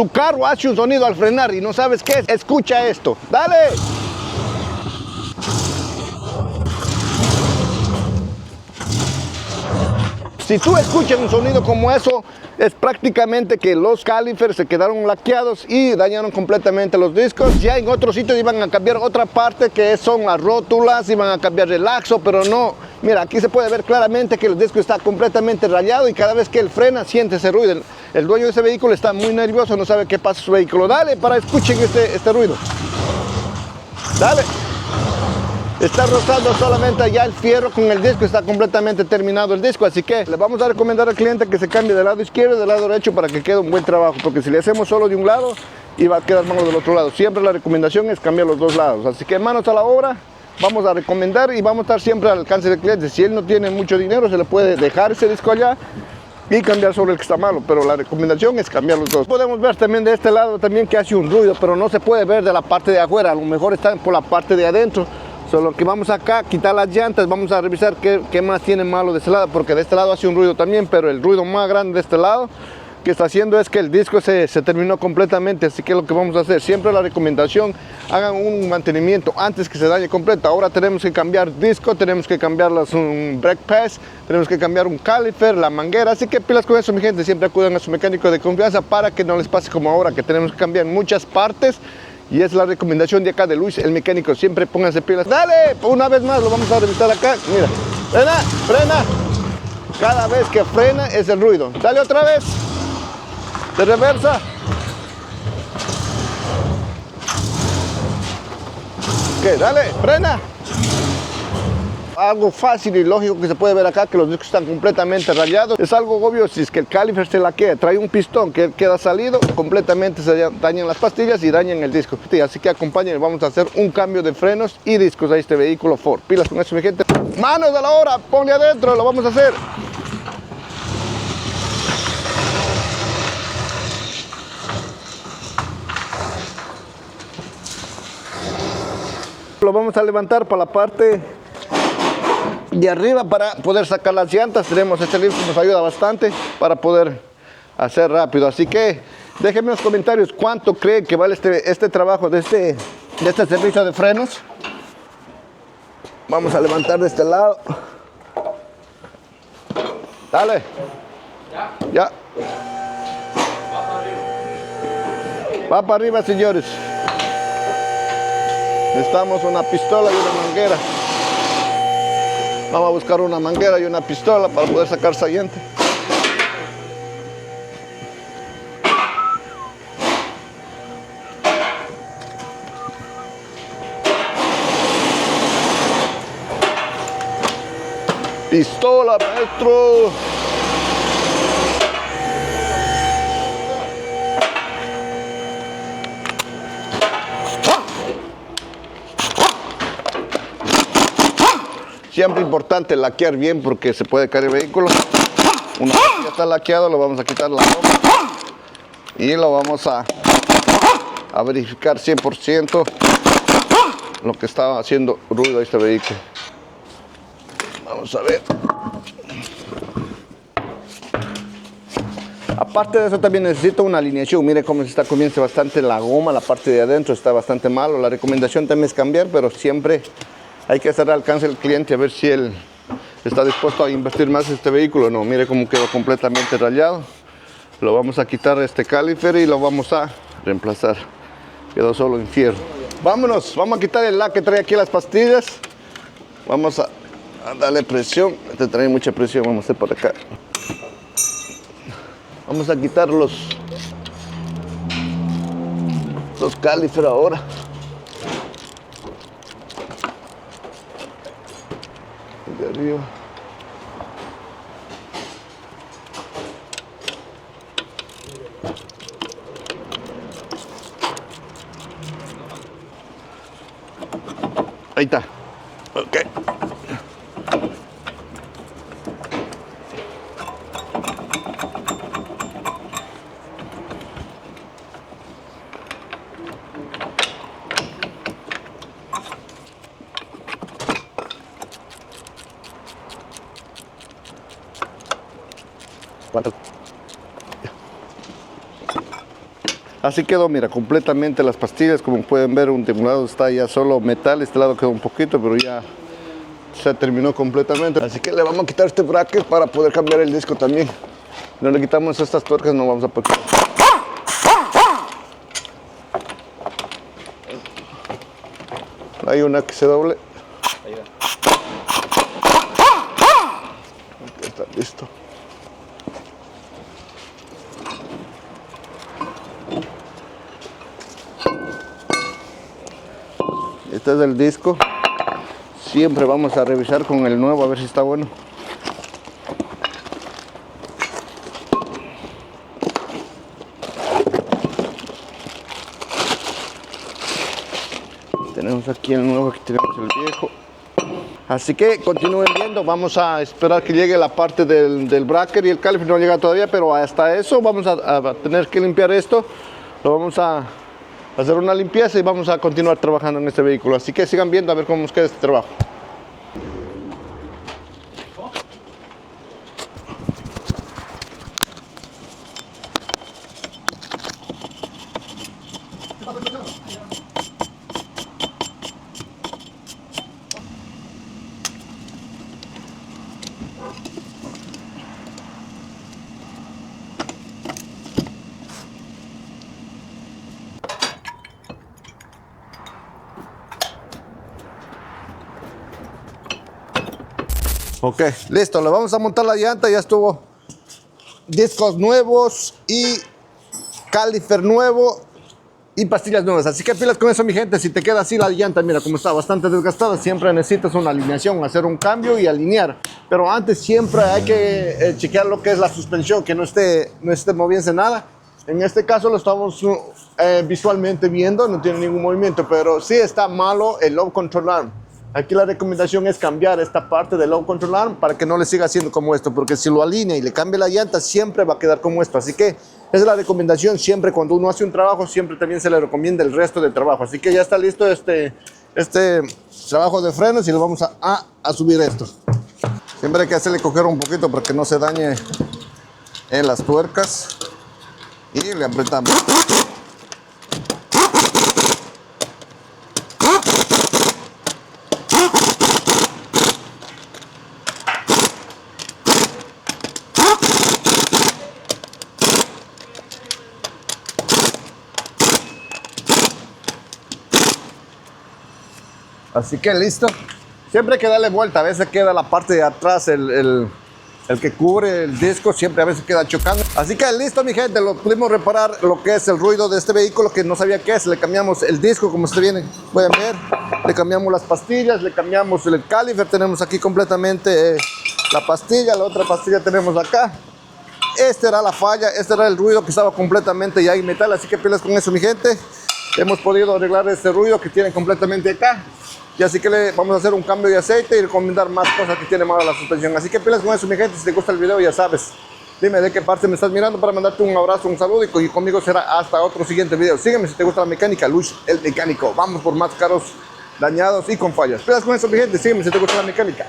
Tu carro hace un sonido al frenar y no sabes qué es. Escucha esto. ¡Dale! Si tú escuchas un sonido como eso, es prácticamente que los calipers se quedaron laqueados y dañaron completamente los discos. Ya en otros sitios iban a cambiar otra parte que son las rótulas, iban a cambiar el axo, pero no. Mira, aquí se puede ver claramente que el disco está completamente rayado y cada vez que él frena siente ese ruido. El dueño de ese vehículo está muy nervioso, no sabe qué pasa en su vehículo. Dale para escuchen este ruido. Dale. Está rozando solamente ya el fierro con el disco, está completamente terminado el disco, así que le vamos a recomendar al cliente que se cambie del lado izquierdo y del lado derecho para que quede un buen trabajo, porque si le hacemos solo de un lado, iba a quedar malo del otro lado. Siempre la recomendación es cambiar los dos lados, así que manos a la obra, vamos a recomendar y vamos a estar siempre al alcance del cliente. Si él no tiene mucho dinero, se le puede dejar ese disco allá y cambiar sobre el que está malo, pero la recomendación es cambiar los dos. Podemos ver también de este lado también que hace un ruido, pero no se puede ver de la parte de afuera, a lo mejor está por la parte de adentro. Solo que vamos acá, quitar las llantas, vamos a revisar qué más tiene malo de este lado, porque de este lado hace un ruido también, pero el ruido más grande de este lado que está haciendo es que el disco se terminó completamente, así que lo que vamos a hacer, siempre la recomendación, hagan un mantenimiento antes que se dañe completo. Ahora tenemos que cambiar disco, tenemos que cambiar un brake pads, tenemos que cambiar un caliper, la manguera, así que pilas con eso mi gente, siempre acudan a su mecánico de confianza para que no les pase como ahora, que tenemos que cambiar muchas partes. Y es la recomendación de acá de Luis, el mecánico. Siempre pónganse pilas. ¡Dale! Una vez más lo vamos a revisar acá. Mira. ¡Frena! ¡Frena! Cada vez que frena es el ruido. ¡Dale otra vez! De reversa. ¿Qué? ¡Dale! ¡Frena! Algo fácil y lógico que se puede ver acá, que los discos están completamente rayados. Es algo obvio si es que el caliper se laquea, trae un pistón que queda salido, completamente se dañan las pastillas y dañan el disco. Así que acompáñenme, vamos a hacer un cambio de frenos y discos a este vehículo Ford. Pilas con eso mi gente. Manos a la obra, ponle adentro, lo vamos a hacer. Lo vamos a levantar para la parte de arriba para poder sacar las llantas. Tenemos este lift que nos ayuda bastante para poder hacer rápido, así que déjenme en los comentarios cuánto creen que vale este trabajo de este servicio de frenos. Vamos a levantar de este lado. Dale. Ya. Va para arriba, señores. Necesitamos una pistola y una manguera. Vamos a buscar una manguera y una pistola para poder sacar saliente. Pistola, maestro. Siempre importante laquear bien porque se puede caer el vehículo. Una vez que ya está laqueado, lo vamos a quitar la goma y lo vamos a verificar 100% lo que estaba haciendo ruido este vehículo. Vamos a ver. Aparte de eso también necesito una alineación. Mire cómo se está comiendo bastante la goma, la parte de adentro está bastante malo. La recomendación también es cambiar, pero siempre hay que hacer al alcance del cliente a ver si él está dispuesto a invertir más en este vehículo. No, mire cómo quedó completamente rayado. Lo vamos a quitar este caliper y lo vamos a reemplazar. Quedó solo en fierro. Vámonos, vamos a quitar el lac que trae aquí las pastillas. Vamos a darle presión. Este trae mucha presión, vamos a hacer por acá. Vamos a quitar los caliper ahora. De arriba. Ahí está. Ok. ¿Cuánto? Así quedó, mira, completamente las pastillas. Como pueden ver, de un lado está ya solo metal, este lado quedó un poquito, pero ya se terminó completamente. Así que le vamos a quitar este bracket para poder cambiar el disco también. No le quitamos estas tuercas, no vamos a poder. Hay una que se doble. Ahí está, listo. Este es el disco. Siempre vamos a revisar con el nuevo a ver si está bueno. Tenemos aquí el nuevo, aquí tenemos el viejo. Así que continúen viendo, vamos a esperar que llegue la parte del bracket y el caliper no llega todavía, pero hasta eso vamos a tener que limpiar esto. Lo vamos a hacer una limpieza y vamos a continuar trabajando en este vehículo. Así que sigan viendo a ver cómo nos queda este trabajo. Ok, listo, le vamos a montar la llanta, ya estuvo. Discos nuevos y caliper nuevo y pastillas nuevas. Así que pilas con eso, mi gente. Si te queda así la llanta, mira como está bastante desgastada, siempre necesitas una alineación, hacer un cambio y alinear. Pero antes siempre hay que chequear lo que es la suspensión, que no esté moviéndose nada. En este caso lo estamos visualmente viendo, no tiene ningún movimiento, pero sí está malo el low control arm. Aquí la recomendación es cambiar esta parte del low control arm para que no le siga haciendo como esto, porque si lo alinea y le cambia la llanta, siempre va a quedar como esto. Así que esa es la recomendación. Siempre cuando uno hace un trabajo, siempre también se le recomienda el resto del trabajo. Así que ya está listo este trabajo de frenos y lo vamos a subir esto. Siempre hay que hacerle coger un poquito para que no se dañe en las tuercas y le apretamos. Así que listo. Siempre hay que darle vuelta. A veces queda la parte de atrás, el que cubre el disco, siempre a veces queda chocando. Así que listo, mi gente. Lo pudimos reparar lo que es el ruido de este vehículo, que no sabía qué es. Le cambiamos el disco, como ustedes pueden ver. Le cambiamos las pastillas, le cambiamos el caliper. Tenemos aquí completamente la pastilla. La otra pastilla tenemos acá. Esta era la falla, este era el ruido que estaba completamente ya en metal. Así que pilas con eso, mi gente. Hemos podido arreglar este ruido que tiene completamente acá. Y así que le vamos a hacer un cambio de aceite y recomendar más cosas que tiene mala la suspensión. Así que pilas con eso, mi gente. Si te gusta el video, ya sabes, dime de qué parte me estás mirando para mandarte un abrazo, un saludo, y conmigo será hasta otro siguiente video. Sígueme si te gusta la mecánica, Luis el Mecánico. Vamos por más carros dañados y con fallas. Pilas con eso, mi gente. Sígueme si te gusta la mecánica.